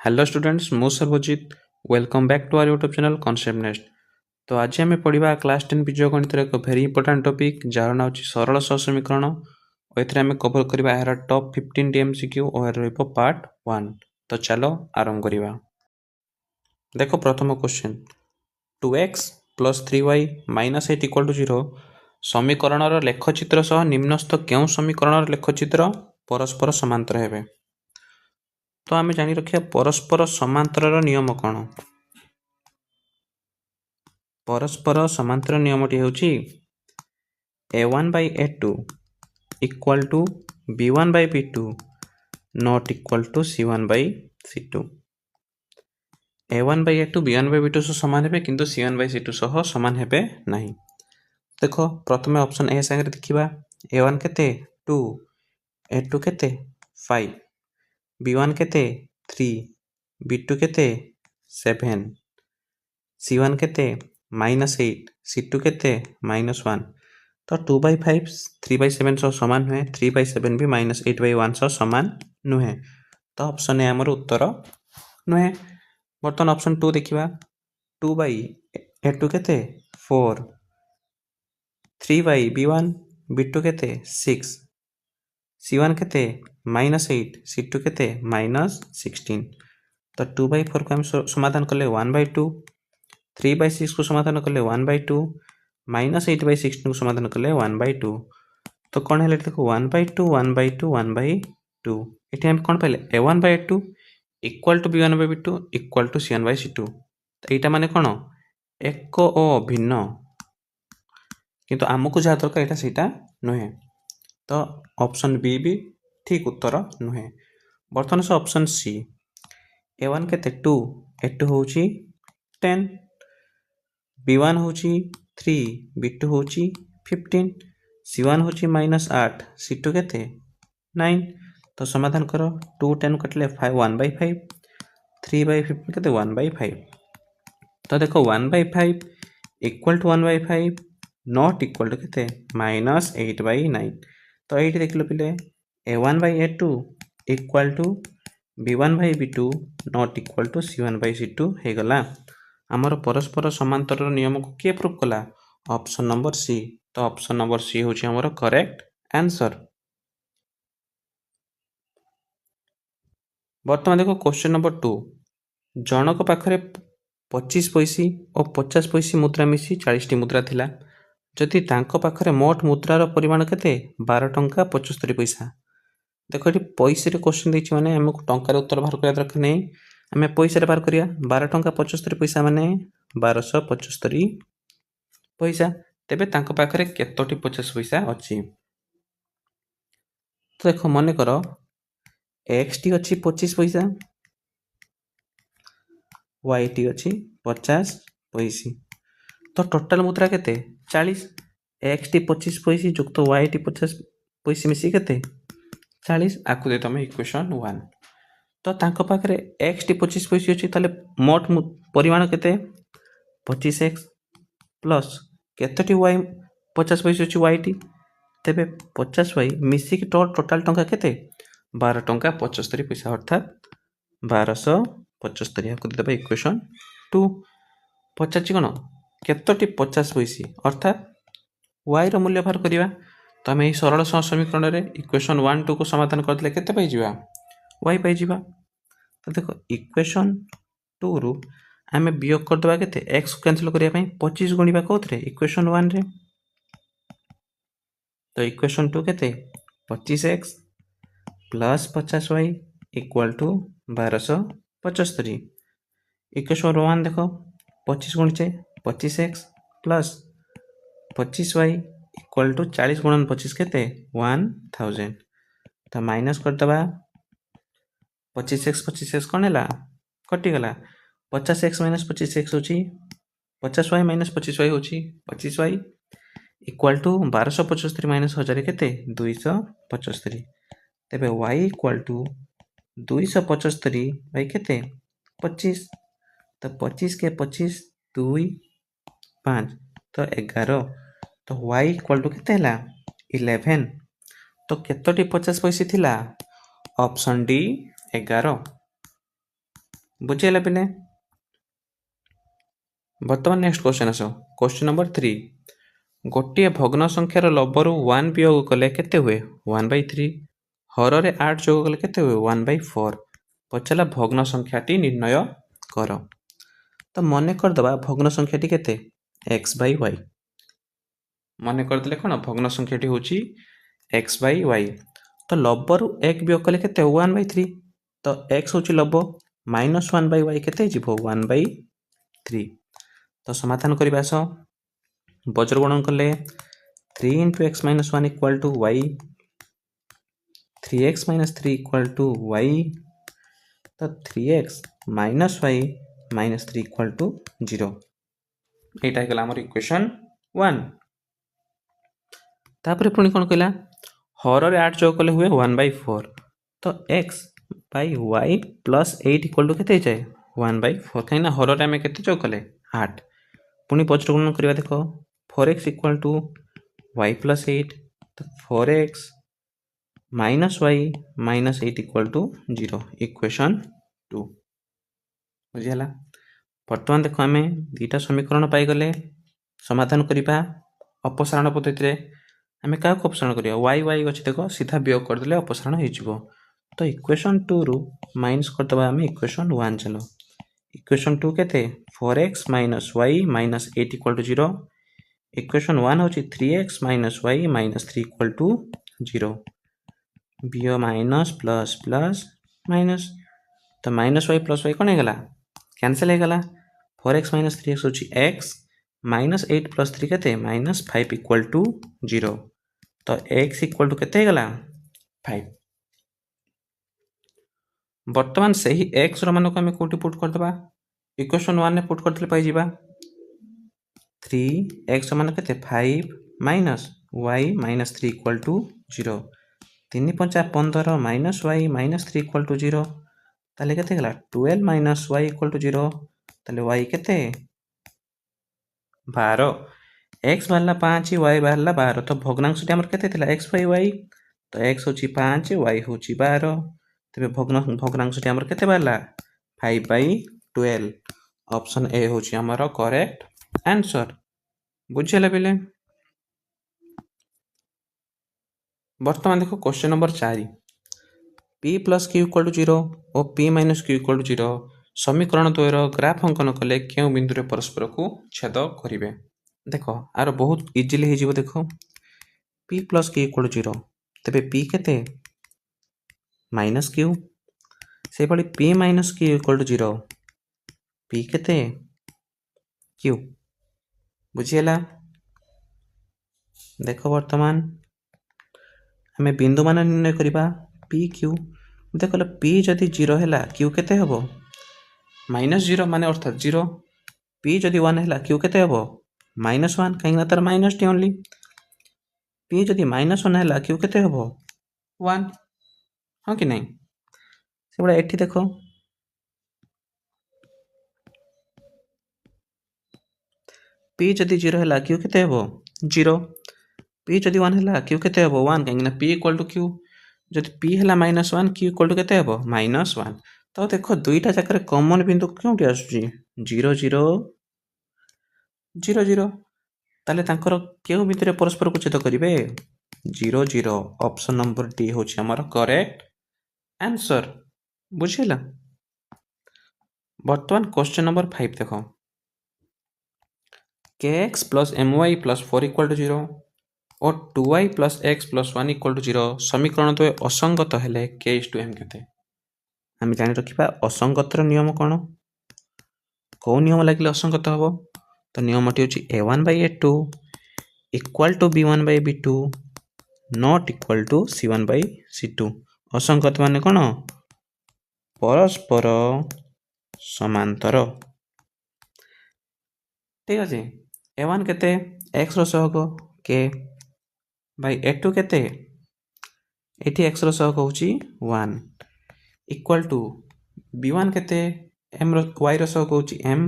Hello students मु Sarvajit welcome back to our YouTube channel concept nest. तो आज आम पढ़ा क्लास 10 बीज गणित एक भेरी इंपोर्टाट टॉपिक जार ना सरल समीकरण और ये कवर करवा यार टॉप 15 एमसीक्यू और पार्ट 1। तो चलो आरंभ करवा। देखो प्रथम क्वेश्चन 2x + 3y - 8 = 0 समीकरण लेखचित्र सह निम्नस्थ क्यों समीकरण लेखचित्र परस्पर समांतर हेबे। तो आम जानी रखिया परस्पर समांतर नियम कौन। परस्पर समांतर नियमटी होची a1/a2 equal to b1/b2 not equal to c1/c2। a1/a2 b1/b2 सह समान हेबे किंतु c1/c2 सह समान हेबे नहीं। देखो प्रथमे ऑप्शन ए संगे देखिबा a1 केते 2 a2 केते 5 b1 केते 3 b2 केते 7 c1 केते -8 c2 केते -1। तो 2/5 3/7 सह समान हुए 3/7 भी -8/1 सह समान नुहे। तो ऑप्शन ए आमर उत्तर नुहे। बर्तमान ऑप्शन 2 देखिबा 2/a2 केते 4 3/b1 b2 केते 6 c1 केते -8 c2 केते -16। तो 2/4 को हम समाधान कले 1/2 3/6 को समाधान कले 1/2 -8/16 को समाधान कले 1/2। तो कौन है देखो 1/2 1/2 1/2 ये हम कौन पाइले a1/a2 equal to b1/b2 equal to c1/c2। तो यहाँ माने कौन एक ओ भिन्न किंतु आमको जहाँ दरकार यहाँ से नुहे। तो ऑप्शन बी भी ठीक उत्तर नुहे। बर्तमान से ऑप्शन सी a1 केते 2 a2 होची 10 b1 होची 3 b2 होची 15 c1 होची -8 c2 केते 9। तो समाधान करो 2 10 कटले 1/5 3/15 केते 1/5। तो देखो 1/5 equal to 1/5 not equal to केते -8/9। तो ये देख लो पिले a1/a2 equal to b1/b2 not equal to c1/c2 हो गला। आमर परस्पर समांतर नियम को किए प्रूफ कला ऑप्शन नंबर सी। तो ऑप्शन नंबर सी होची हमर करेक्ट आंसर। बर्तमान देखो क्वेश्चन नंबर 2 जनक पाखरे 25 पैसी और 50 पैसी मुद्रा मिसी 40 टी मुद्रा थिला जदि तांको पाखरे मोट मुद्रार परिमाण केते 12 टंका 75 पैसा। देखो ये पैसे क्वेश्चन देछि माने हमको टंकार उत्तर बाहर करिया दरकार नै आमे पैसा रे बाहर करिया 12 टंका 75 पैसा माने 1275 पैसा। तेबे तांको पाखरे केतोटी 50 पैसा अछि। तो देखो मने करो x टी अछि 25 पैसा y टी अछि 50 पैसी। तो टोटल मुद्रा केते 40 x टी 25 पैसी जुक्त y टी 50 पैसी मिसी केते 40 आकु दे तमे इक्वेशन 1। तो तांको पाखरे x टी 25 पैसी अछि ताले मोट परिमाण केते 25x प्लस केतोटी y 50 पैसी अछि y टी तेबे 50y मिसी की टोटल टंका केते 12 टंका 75 पैसा अर्थात 1275 आकु दे तबे इक्वेशन 2। पचाची कोन केतोटी 50 पैसी अर्थात y रो मूल्य बाहर करिवा। तो आम यही सरल समीकरण रे इक्वेशन 1 2 को समाधान करदे केते पाई जिवा y पाई जिवा। तो देखो इक्वेशन 2 रु आम वियोग करदबा केते x को कैंसिल करिया पई 25 गुणिबा कोथरे इक्वेशन 1 रे। तो इक्वेशन 2 केते 25x plus 50y equal to 1275। Equation 1 देखो 25 गुणिचे 25x plus 25y equal to 40 गुणन 25 केते 1000। तो माइनस करदबा 25x कौन है कटि गला 50x - 25x होची 50y - 25y होची 25y इक्वल टू 1275 माइनस 1000 केते 275। तेबे y इक्वल टू 275 बाई केते 25। तो 25 के 25 2 5 तो 11। तो y इक्वल टू केते हला 11। तो केतोटी 50 पैसे थिला ऑप्शन डी 11। बुझेगा पिले। बर्तमान नेक्स्ट क्वेश्चन आस। क्वेश्चन नंबर 3 गोटे भग्न संख्यार लब्बरू 1 वियोग कले केते हुए 1/3 हर रे 8 जोग कले केते हुए 1/4 पचारा भग्न संख्याटी निर्णय कर। तो मन करदे भग्न संख्याटी केते x/y मन करदे कौन भग्न संख्याटी हूँ x/y तो लब्बरू 1 वियोग कले केते 1/3 तो x हूँ लब्ब -1/y केते जीवो 1/3 तो समाधान करबा आस बज्र गुणन कले 3 × x - 1 = y 3x - 3 = y तो 3x - y - 3 = 0 एटा गला हमर इक्वेशन 1 तापर पुणी कोन कहला हर रे 8 जोग कले हुए 1/4 तो x/y + 8 = केते जाए 1/4 कहिना हर रे हमें केते जोग कले 8 पुणी बज्र गुणन करबा देखो 4x = y + 8 तो 4x - y - 8 = 0 इक्वेशन 2 बुझिला। बर्तमान देखो आम दुईटा समीकरण पाईगले समाधान करवा अपसारण पद्धति आम क्या अपसारण करिया y अच्छे देख सीधा वियोग करदे अपसारण हो तो इक्वेशन 2 रु माइनस करदे आम इक्वेशन 1 चलो इक्वेशन 2 केते 4x - y - 8 = 0 इक्वेशन 1 हूँ 3x - y - 3 = 0 बीओ माइनस प्लस प्लस माइनस तो -y + y कौन होगा कैंसल होगा 4x - 3x हूँ x -8 + 3 केते -5 = 0 तो x = केते होगा 5 बर्तमान से ही x मान को आम कौटी पुट करदे इक्वेशन 1 ने पुट करदे पाई 3x मान केते 5 - y - 3 = 0 3 × 5 = 15 -y - 3 = 0 ताले केते गला 12 - y = 0 ताले y केते 12 x बाहरला 5 y बाहरला 12 तो भग्नांशटी हमर केते थिला x/y तो x होची 5 y होची 12 तबे भग्नांशटी हमर केते बाहरला 5/12 ऑप्शन ए होची हमर करेक्ट आंसर बुझिला बेले। बर्तमान देखो क्वेश्चन नंबर 4 p + q = 0 और p - q = 0 समीकरण द्वयर ग्राफ अंकन कले क्यों बिंदु रे परस्पर को छेद करिवे देखो आर बहुत इजीली हे जीवो देखो p + q = 0 तबे p केते -q से बळी p - q = 0 p केते q बुझिएला। देखो वर्तमान हमें बिंदु मान निर्णय करिबा p q देखो p जदि 0 हैला q केते हबो -0 माने अर्थात 0 p जदि 1 हैला q केते हबो -1 कहीं तार माइनस टी ओनली p जदि -1 हैला q केते हबो 1 हां कि नहीं से बड़ा एठी देखो p जदि 0 हैला q केते हबो 0 p जदि 1 हैला q केते हबो 1 कहीं p = q जदि p हैला -1 q = केते हबो -1 तो देखो दुईटा जाकर कॉमन बिंदु क्योंटी आसुची 0 0 0 0 ताले तांकर केउ बिंदु रे परस्पर को छेद करिवे 0 0 ऑप्शन नंबर डी होची हमर करेक्ट आंसर बुझिला। वर्तमान क्वेश्चन नंबर 5 देखो kx + my + 4 = 0 और 2y + x + 1 = 0 समीकरण द्वय असंगत हेले k/m केते आम जानि रखिबा असंगतर नियम कोन को नियम लागिले असंगत हबो तो नियमटी होची a1/a2 = b1/b2 not equal to c1/c2 असंगत माने कोन परस्पर समांतर ठीक अछि a1 केते x रो सहग k बाय a2 केते एठी x रो सहग होची 1 इक्वल टू b1 केते m रो y रो सहग होची m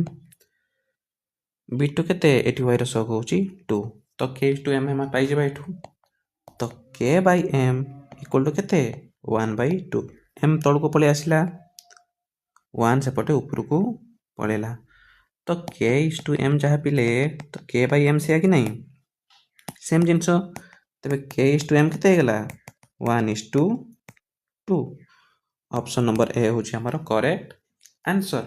b2 केते एठी y रो सहग होची 2 तो k/m हम पाई जेबा एठू तो k/m इक्वल टू केते 1/2 m तळ को पळे आसिला 1 सेपटे उपरकू पड़ेगा। तो k/m जहाँ पिले तो k/m से कि नहीं सेम जिनस तेरे k/m के 1:2। ऑप्शन नंबर ए हूँ आमर करेक्ट आंसर।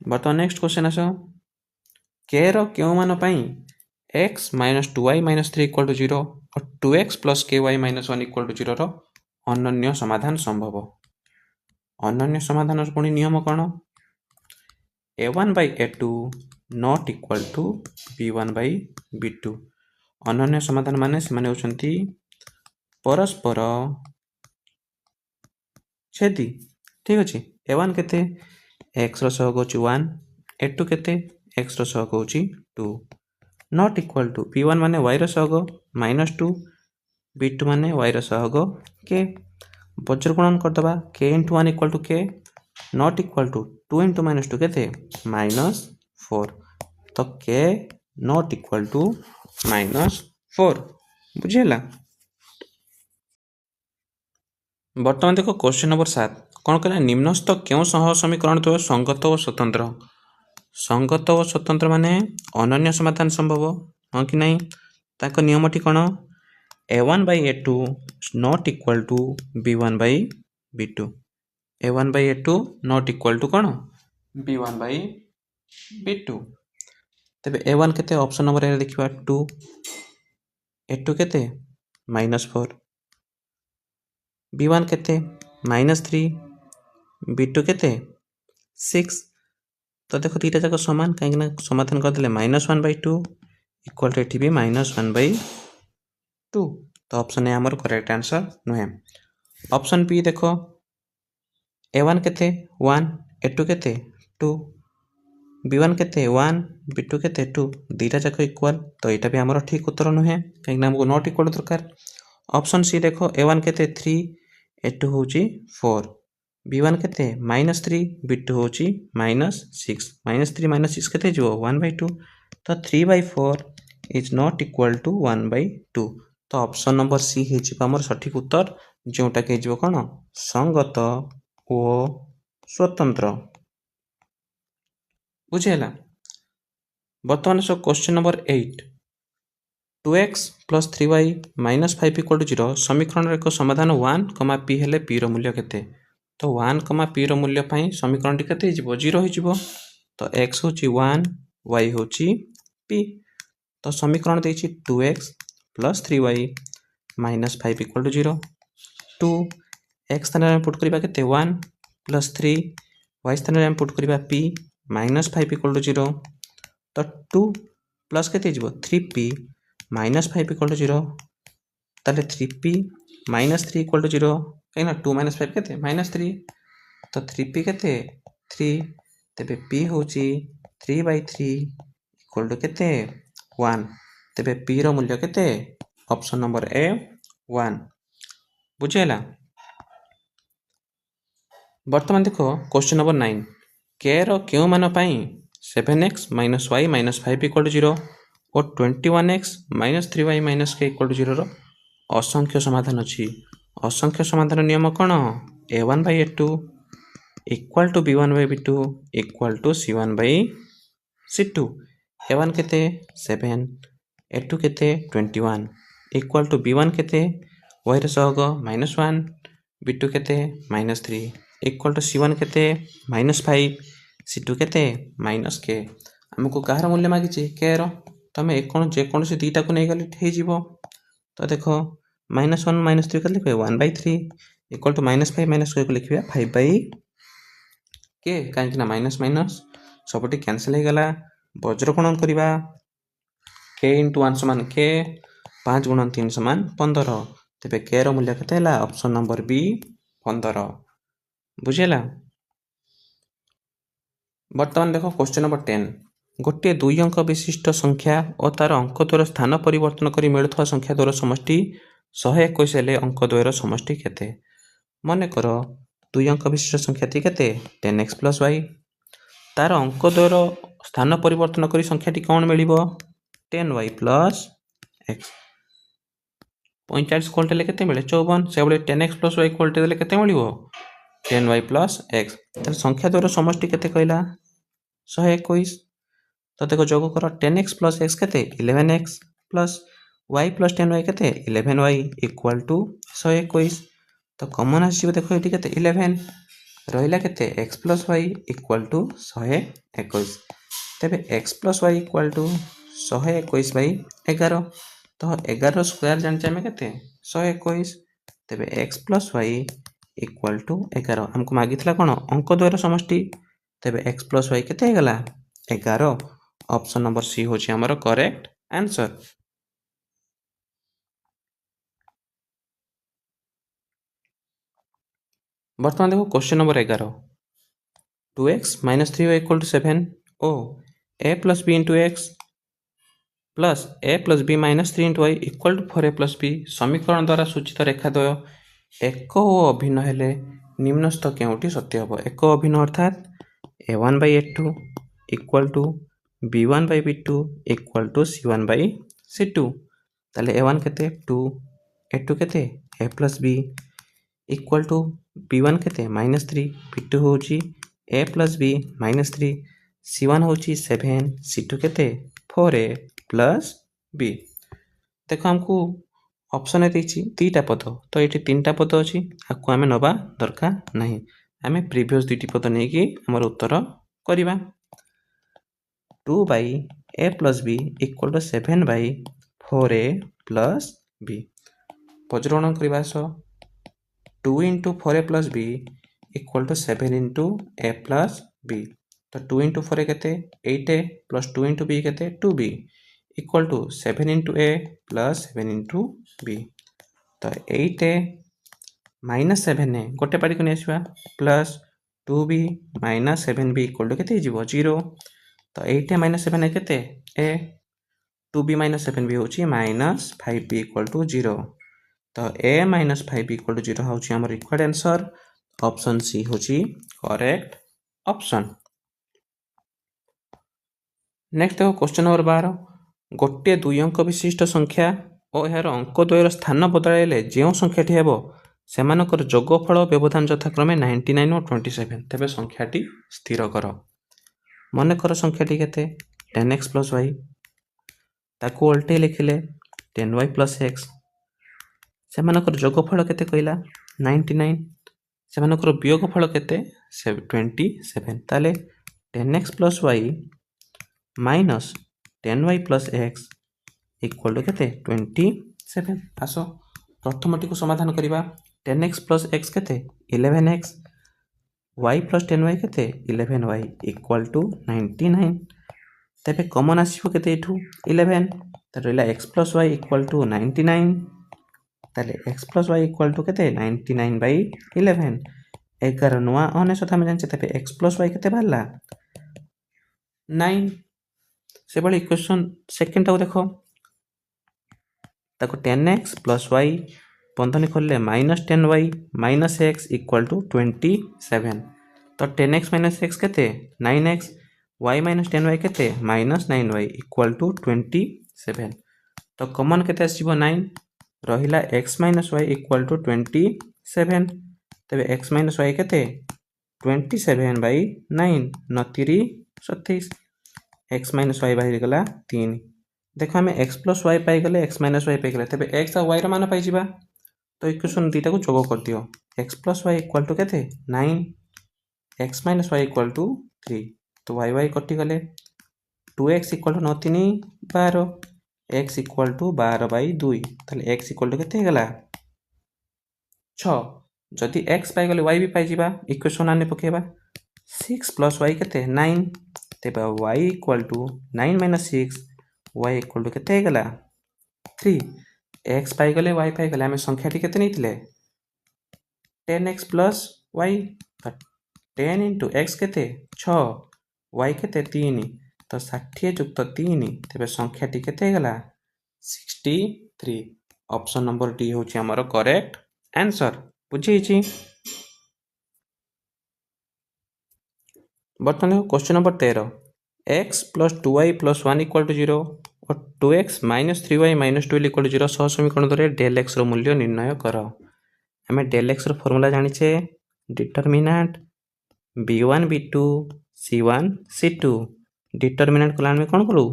बर्तमान नेक्स्ट क्वेश्चन आस के रो क्यों मान x - 2y - 3 = 0 और 2x + ky - 1 = 0 रो अनन्य समाधान संभव। अनन्य समाधान पुणी नियम कौन a1/a2 not equal to b1/b2। अनन्य समाधान माने से माने होचंती परस्पर छेदी। ठीक अच्छे a1 केते x रो सहग होची 1 a2 केते x रो सहग होची 2 not equal to b1 माने y रो सहग -2 b2 माने y रो सहग k बज्र गुणन कर दबा k * 1 = k not equal to 2 * -2 केते -4 तो k not equal to -4 बुझेला। बर्तमान देखो क्वेश्चन नंबर 7 कौन कहला निम्नस्थ क्यों सह समीकरण तो संगत और स्वतंत्र। संगत और स्वतंत्र माने अनन्य समाधान संभव हाँ कि नहीं ताको नियमटी कौन a1/a2 not equal to b1/b2 a1/a2 not equal to कौन b1/b2 तेबे a1 केते ऑप्शन नंबर ए देखिबा 2 a2 केते -4 b1 केते -3 b2 केते 6 तो देखो दीटा जाक समान कहीं समाधान कर देले -1/2 इक्वल टू एठी भी -1/2 तो ऑप्शन ए हमर करेक्ट आंसर नुहे। ऑप्शन बी देखो a1 केते 1 a2 केते 2 b1 केते 1 b2 केते 2 दीटा जाक इक्वल तो एटा भी हमर ठीक उत्तर नुहे कहीं हमको नॉट इक्वल दरकार। ऑप्शन सी देखो a1 केते 3 a2 होची 4 b1 केते -3 b2 होची -6 -3 - 6 केते जो 1/2 तो 3/4 इज नॉट इक्वल टू 1/2 तो ऑप्शन नंबर सी हिजिबा हमर सठिक उत्तर जोटा के हिजिबो कोन संगत ओ स्वतंत्र बुझेला। बर्तमान so question number 8 2x + 3y - 5 = 0 समीकरण एक समाधान 1, p हेले p रो मूल्य केते तो 1, p रो मूल्य पई समीकरण टी केते हिजिबो 0 हिजिबो तो x होची 1 y होची p तो समीकरण देछि 2x + 3y - 5 = 0 2 x स्थान रे पुट करिबा केते 1 + 3 y स्थान रे पुट करिबा p - 5 = 0 तो 2 प्लस केते हिजिबो 3p - 5 = 0 ताले 3p - 3 = 0 कहिना 2 - 5 केते -3 तो 3p केते 3 तेबे p होची 3/3 = केते 1 तेबे p रो मूल्य केते ऑप्शन नंबर ए 1 बुझेला। वर्तमान देखो क्वेश्चन नंबर 9 k रो क्यों मान पई 7x - y - 5 = 0 और 21x - 3y - k = 0 रो असंख्य समाधान अछि। असंख्य समाधान नियम कोन a1/a2 equal to b1/b2 equal to c1/c2 a1 केते 7 a2 केते 21 इक्वल टू b1 केते y रे सहग -1 b2 केते -3 इक्वल टू c1 केते -5 c2 केते -k हमको कहार मूल्य मागिछि k रो तमे जे कोन से दीटा को नै गले ठे जीवो तो देखो -1 -3 कर लिखबे 1/3 इक्वल टू -5 - k को लिखबे 5/k काहे ना माइनस माइनस सबटी कैंसिल हे गला वज्र गुणन करिबा k * 1 = k 5 * 3 = 15 तेबे k रो मूल्य केते हला ऑप्शन नंबर बी 15 बुझेला। वर्तमान देखो क्वेश्चन नंबर 10 गोटे 2 अंक विशिष्ट संख्या और तार अंक द्वयर स्थान परिवर्तन करी मिलुथवा संख्या द्वयर समष्टि 121 हेले अंक द्वयर समष्टि केते मने करो 2 अंक विशिष्ट संख्या ती केते 10x + y तार अंक द्वयर स्थान परिवर्तन करी संख्याटी कोन मिलिबो 10y + x 45 कोल्टे ले केते मिले 54 से बळे 10x + y कोल्टे देले केते मिलिबो 10y प्लस एक्स ताले संख्या द्वयर समष्टि केते कहला 121 तो देखो जोग कर 10x प्लस एक्स केते 11x plus y plus 10y केते 11y इक्वल टू 121 तो कॉमन आसीबो देखो एटी केते 11 रहिला केते x plus y equal to 121 तेबे x plus y equal to 121 by 11 तो 11 स्क्वायर जानचे आमे केते 121 तेबे x plus y equal to 11 हमको मागितला कोन अंक द्वयर समष्टि तेबे x प्लस y केते हे गला 11 ऑप्शन नंबर सी होची हमर करेक्ट आंसर। बर्तमान देखो question number 11 2x minus 3y equal to 7 ओ a plus b into x plus a plus b minus 3 into y equal to 4a plus b समीकरण द्वारा सूचित रेखाद्वय एक ओ अभिन्न हेले निम्नस्थ केउटी सत्य हबो एक अभिन्न अर्थात a1 by a2 equal to b1 by b2 equal to c1 by c2 ताले a1 केते 2 a2 केते a plus b equal to b1 केते माइनस 3 b2 होची a plus b minus 3 c1 होची 7 c2 केते 4a प्लस b देखो हमको option देछि तीटा पद तो ये तीनटा पद अच्छी आपको आम नवा दरकार नहीं आम प्रीवियस दुईटी पद नहीं कि आमर उत्तर करवा 2 by a plus b equal to 7 by 4a plus b पजरण करने सह 2 into 4a plus b equal to 7 into A plus b तो 2 इंटू 4a केते 8a प्लस 2 इंटू बी केते 2b equal to 7 into A plus 7 into B तो 8a minus 7 ए गोटे पाड़ी को नहीं plus 2b minus 7b equal to केते जीवो 0 तो 8a माइनस 7 ए केते ए 2b माइनस 7b होची माइनस 5b इक्वल टू 0 तो a minus 5b equal to 0 होची हमर रिक्वायर्ड आंसर ऑप्शन सी होची करेक्ट ऑप्शन। नेक्स्ट देखो क्वेश्चन नंबर 12 गोटे 2 अंक विशिष्ट संख्या और यार अंक द्वयर स्थान बदलाइले जो संख्याटी हेबो सेमानकर जोगफल व्यवधान यथाक्रमे 99 और 27 तेबे संख्याटी स्थिर कर मनकर संख्याटी केते 10x प्लस y ताकू उल्टे लिखिले 10y प्लस x सेमानकर जोगफल केते कहला 99 सेमानकर वियोगफल केते 27 ताले 10x plus y minus 10y plus x equal to केते 27 आसो प्रथमटी को समाधान करिबा 10x प्लस x केते 11x y प्लस 10y केते 11y इक्वल टू 99 तेबे कॉमन आसीबो केते एठू 11 त रहला x plus y equal to 99 ताले x plus y equal to केते 99 बाई 11 11 नुआ अने सथा हम जानचे तेबे x प्लस y केते बाहरला 9 से बड़ी इक्वेशन सेकंड टाउ देखो ताको 10x प्लस y बंधनी खोलले minus 10y minus x equal to 27 तो 10x माइनस x केते 9x y माइनस 10y केते माइनस 9y इक्वल टू 27 तो कॉमन केते आसीबो 9 रहिला x minus y equal to 27 तबे x माइनस y केते 27 बाई 9 9 27 x माइनस y बाहर गला 3 देखो आम x प्लस y पाई गले x माइनस y पाई गले तबे x और y रा मान पाई जिबा तो इक्वेशन दीटा को जोग कर दियो x plus y equal to केते 9 x minus y equal to 3 तो y y कटि गले 2x equal to 9 3 12 x equal to 12 by 2 ताले x इक्वल टू केते गला 6 जदि x पाई गले y भी पाई जिबा इक्वेशन आने पकेबा 6 प्लस y केते 9 तेबा y equal to 9 minus 6 y equal to केते गला 3 x पाई गले y पाई गले हमें संख्याटी केते नैतिले 10x plus y 10 into x केते 6 y केते 3 तो 60 जुक्त 3 तेबे संख्याटी केते गला 63 ऑप्शन नंबर डी होची हमर करेक्ट आंसर बुझी छी। बर्तमान question number 13 x plus 2y plus 1 equal to 0 और 2x minus 3y minus 12 equal to 0 सह समीकरण द्वारा डेल x रो मूल्य निर्णय कर आम डेल x रो फॉर्मूला जानिछे determinant b1 b2 c1 c2 determinant कला कौन कलु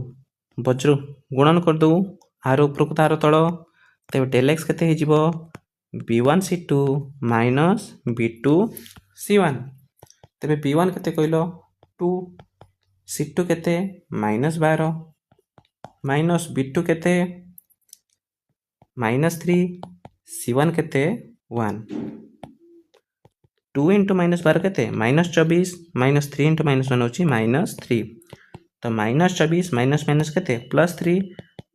वज्र गुणन करदे आर उपरकू तार तल तेज डेल एक्स के b1 c2 minus b2 c1 तेरे b1 के कहल 2 c2 के -12 माइनस b2 के -3 c1 के 1 2 इंटू -12 के -24 -3 इंटू -1 होची -3 तो -24 माइनस माइनस के +3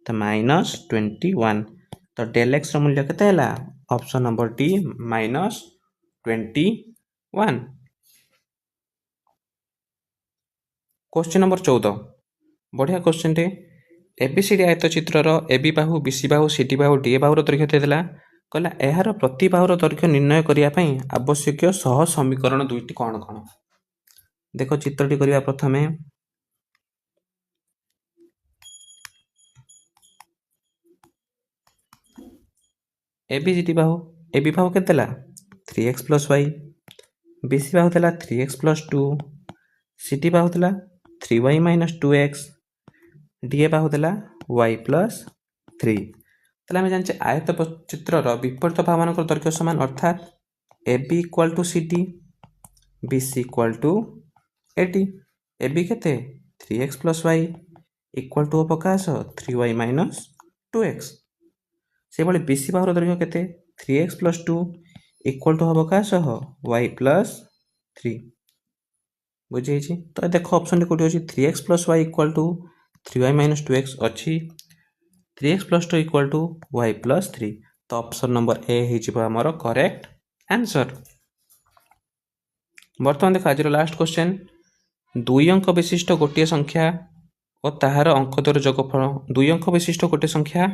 तो -21 तो डेल एक्स मूल्य के option number D -21। Question number 14 बढ़िया क्वेश्चन टे एबीसीडी आयत चित्रर এবি बाहु बीसी बाहु सीडी बाहु डीए बाहुर दैर्घ्य देला कहला एहार प्रति बाहुर दैर्घ्य निर्णय करिया पई आवश्यक सह समीकरण दुईटी कौन कौन देखो चित्रटी करिया प्रथमे एबीसीडी बाहु के देला 3x + y बीसी बाहु देला 3x + 2 सीडी बाहु देला 3y - 2x डीए बाहु देला y + 3 ताले हम जान आयत चित्रर विपरीत बाहु दैर्घ्य समान अर्थात AB = CD BC = AD AB केते 3x + y = अवकाश 3y - 2x से भले BC बाहुर दैर्घ्य केते 3x + 2 = अवकाश y + 3 बुझे तो देखो ऑप्शन कोठी अछि 3x + y = 3y - 2x अच्छी 3x + 2 = y + 3 तो option number A Homer correct answer. बर्तमान देखो आज लास्ट क्वेश्चन 2 अंक विशिष्ट गोटे संख्या और ताहार अंक द्वयर जोगफल 2 अंक विशिष्ट गोटे संख्या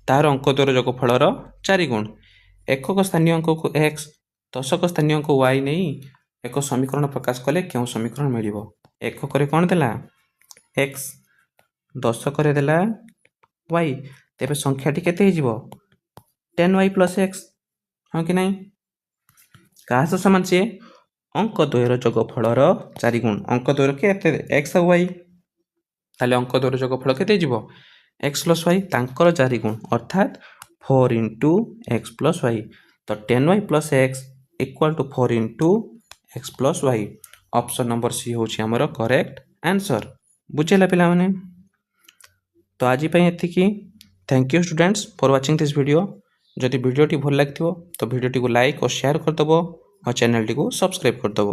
ताहार अंक द्वयर जोगफलर 4 गुण एकक स्थानीय अंक को x दशक स्थानीय अंक y नहीं एक समीकरण प्रकाश कले क्यों समीकरण मिलिबो एकक रे कोन देला x दशक रे देला y तेबे संख्याटी केते हिजिबो 10y + x हां कि नहीं का समान से अंक द्वयर जोगफलर 4 गुण अंक द्वयर के x और y ताले अंक द्वयर जोगफल केते हिजिबो x + y तांकर 4 गुण अर्थात 4 * x + y तो 10y + x = 4 * x + y option number C होची हमर करेक्ट आंसर बुझेला पिला माने तो आज पई एतिकी thank you students for watching this video जदि वीडियो टी भल लागथिबो तो वीडियो टी को लाइक और शेयर कर दबो और चैनल टी को सब्सक्राइब कर दबो।